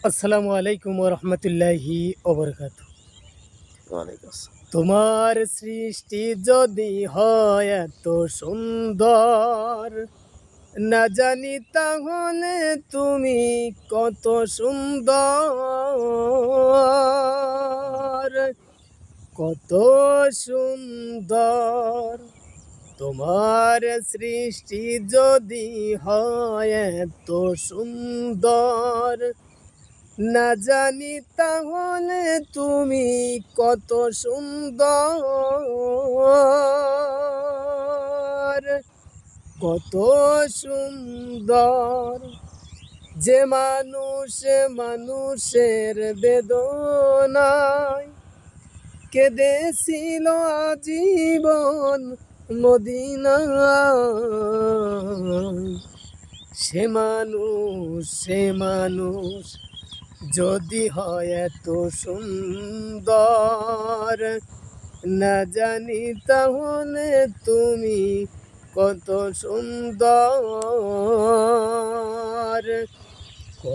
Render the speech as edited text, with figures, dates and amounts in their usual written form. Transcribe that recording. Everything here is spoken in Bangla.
আসসালামু আলাইকুম রহমতুল্লাহি ওবরকাত। ওয়ালাইকুম আসসালাম। তোমার সৃষ্টি যদি হয় এত সুন্দর, না জানি তাহলে তুমি কত সুন্দর, কত সুন্দর। তোমার সৃষ্টি যদি হয় এত সুন্দর, না জানি তাহলে তুমি কত সুন্দর, কত সুন্দর। যে মানুষ মানুষের বেদনায় কেঁদেছিল আজীবন মদিনায়, সে মানুষ যদি হয় এত সুন্দর, না জানি তাহলে তুমি কত সুন্দর।